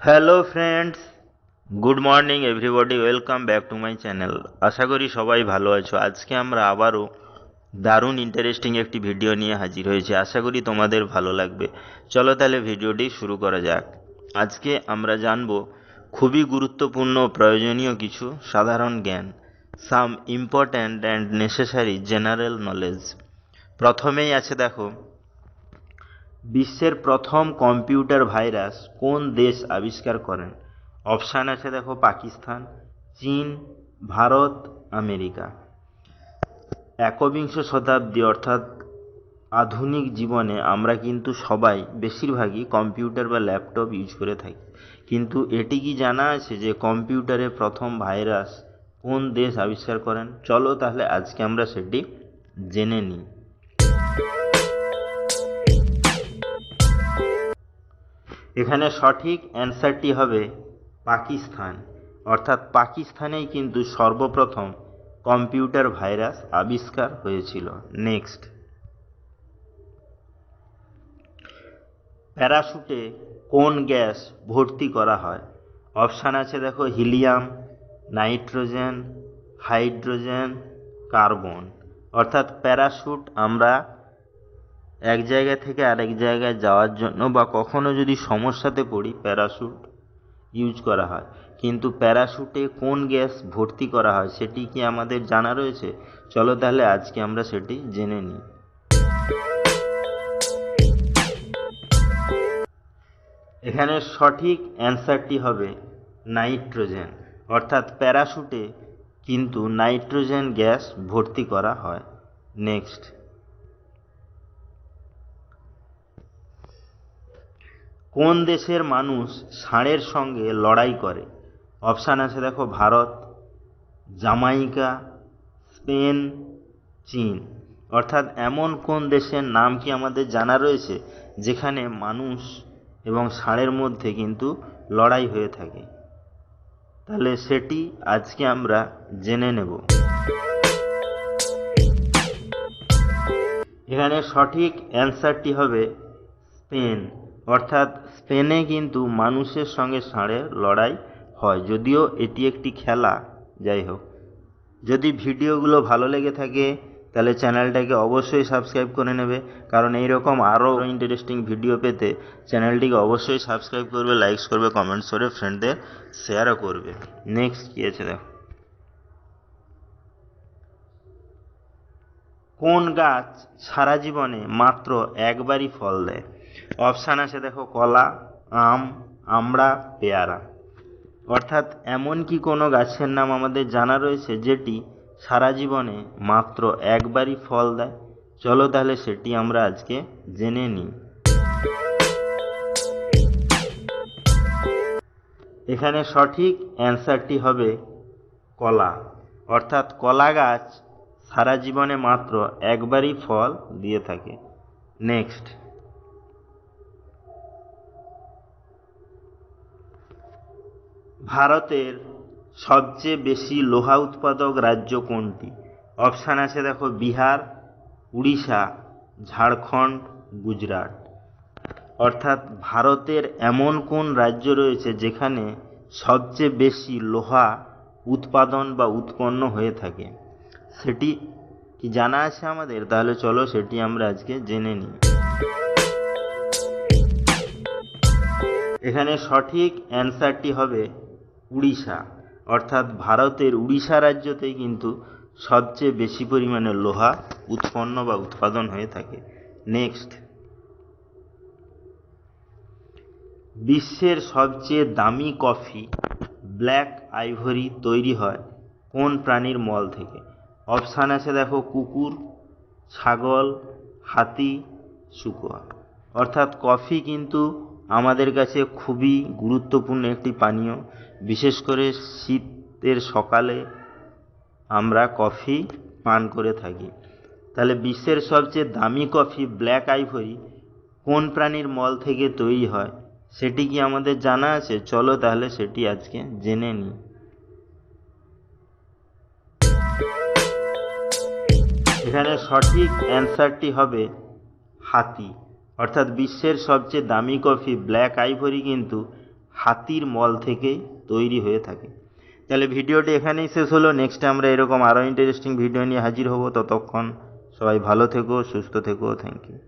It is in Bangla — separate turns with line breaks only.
Hello friends, good morning everybody, welcome back to my channel. আশা করি সবাই ভালো আছো। আজকে আমরা আবারও দারুণ ইন্টারেস্টিং একটি ভিডিও নিয়ে হাজির হয়েছি। আশা করি তোমাদের ভালো লাগবে। চলো তাহলে ভিডিওটি শুরু করা যাক। আজকে আমরা জানব খুবই গুরুত্বপূর্ণ ও প্রয়োজনীয় কিছু সাধারণ জ্ঞান, some important and necessary general knowledge. প্রথমেই আছে দেখো, বিশ্বের প্রথম কম্পিউটার ভাইরাস কোন দেশ আবিষ্কার করেন? অপশান আছে দেখো, পাকিস্তান, চীন, ভারত, আমেরিকা। একবিংশ শতাব্দী অর্থাৎ আধুনিক জীবনে আমরা কিন্তু সবাই বেশিরভাগই কম্পিউটার বা ল্যাপটপ ইউজ করে থাকি, কিন্তু এটি কি জানা আছে যে কম্পিউটারে প্রথম ভাইরাস কোন দেশ আবিষ্কার করেন? চলো তাহলে আজকে আমরা সেটি জেনে নিই। এখানে সঠিক অ্যান্সারটি হবে পাকিস্তান, অর্থাৎ পাকিস্তানেই কিন্তু সর্বপ্রথম কম্পিউটার ভাইরাস আবিষ্কার হয়েছিল। নেক্সট, প্যারাশুটে কোন গ্যাস ভর্তি করা হয়? অপশান আছে দেখো, হিলিয়াম, নাইট্রোজেন, হাইড্রোজেন, কার্বন। অর্থাৎ প্যারাশুট আমরা এক জায়গা থেকে আরেক জায়গায় যাওয়ার জন্য বা কখনো যদি সমস্যাতে পড়ি প্যারাশুট ইউজ করা হয়, কিন্তু প্যারাশুটে কোন গ্যাস ভর্তি করা হয় সেটি কি আমাদের জানা রয়েছে? চলো তাহলে আজকে আমরা সেটি জেনে নিই। এখানে সঠিক অ্যান্সারটি হবে নাইট্রোজেন, অর্থাৎ প্যারাশুটে কিন্তু নাইট্রোজেন গ্যাস ভর্তি করা হয়। নেক্সট, কোন দেশের মানুষ ষাঁড়ের সঙ্গে লড়াই করে? অপশান আছে দেখো, ভারত, জামাইকা, স্পেন, চীন। অর্থাৎ এমন কোন দেশের নাম কি আমাদের জানা রয়েছে যেখানে মানুষ এবং ষাঁড়ের মধ্যে কিন্তু লড়াই হয়ে থাকে? তাহলে সেটি আজকে আমরা জেনে নেব। এখানে সঠিক অ্যান্সারটি হবে স্পেন, অর্থাৎ স্পেনে কিন্তু মানুষের সঙ্গে ষাঁড়ের লড়াই হয়, যদিও এটি একটি খেলা। যাই হোক, যদি ভিডিওগুলো ভালো লেগে থাকে তাহলে চ্যানেলটাকে অবশ্যই সাবস্ক্রাইব করে নেবে, কারণ এইরকম আরও ইন্টারেস্টিং ভিডিও পেতে চ্যানেলটিকে অবশ্যই সাবস্ক্রাইব করবে, লাইকস করবে, কমেন্টস করবে, ফ্রেন্ডদের শেয়ারও করবে। নেক্সট কী আছে দেখো, কোন গাছ সারা জীবনে মাত্র একবারই ফল দেয়? অপশান আছে দেখো, কলা, আম, আমড়া, পেয়ারা। অর্থাৎ এমন কি কোনো গাছের নাম আমাদের জানা রয়েছে যেটি সারা জীবনে মাত্র একবারই ফল দেয়? চলো তাহলে সেটি আমরা আজকে জেনে নিই। এখানে সঠিক অ্যান্সারটি হবে কলা, অর্থাৎ কলা গাছ সারা জীবনে মাত্র একবারই ফল দিয়ে থাকে। নেক্সট, ভারতের সবচেয়ে বেশি লোহা উৎপাদক রাজ্য কোনটি? অপশান আছে দেখো, বিহার, উড়িষ্যা, ঝাড়খণ্ড, গুজরাট। অর্থাৎ ভারতের এমন কোন রাজ্য রয়েছে যেখানে সবচেয়ে বেশি লোহা উৎপাদন বা উৎপন্ন হয়ে থাকে? সেটি কি জানা আছে আমাদের? তাহলে চলো সেটি আমরা আজকে জেনে নিই। এখানে সঠিক অ্যান্সারটি হবে উড়িষ্যা, অর্থাৎ ভারতের উড়িষ্যা রাজ্যতেই কিন্তু সবচেয়ে বেশি পরিমাণে লোহা উৎপন্ন বা উৎপাদন হয়ে থাকে। নেক্সট, বিশ্বের সবচেয়ে দামি কফি ব্ল্যাক আইভরি তৈরি হয় কোন প্রাণীর মল থেকে? অপশান আছে দেখো, কুকুর, ছাগল, হাতি, শুকর। অর্থাৎ কফি কিন্তু আমাদের কাছে খুবই গুরুত্বপূর্ণ একটি পানীয়, বিশেষ করে শীতের সকালে আমরা কফি পান করে থাকি। তাহলে বিশ্বের সবচেয়ে দামি কফি ব্ল্যাক আইভরি কোন প্রাণীর মল থেকে তৈরি হয় সেটি কি আমাদের জানা আছে? চলো তাহলে সেটি আজকে জেনে নিই। এখানে সঠিক অ্যান্সারটি হবে হাতি, অর্থাৎ বিশ্বের সবচেয়ে দামি কফি ব্ল্যাক আইভরি কিন্তু হাতির মল থেকেই তৈরি হয়ে থাকে। তাহলে ভিডিওটি এখানেই শেষ হলো। নেক্সটে আমরা এরকম আরও ইন্টারেস্টিং ভিডিও নিয়ে হাজির হব। ততক্ষণ সবাই ভালো থেকো, সুস্থ থেকো। Thank you.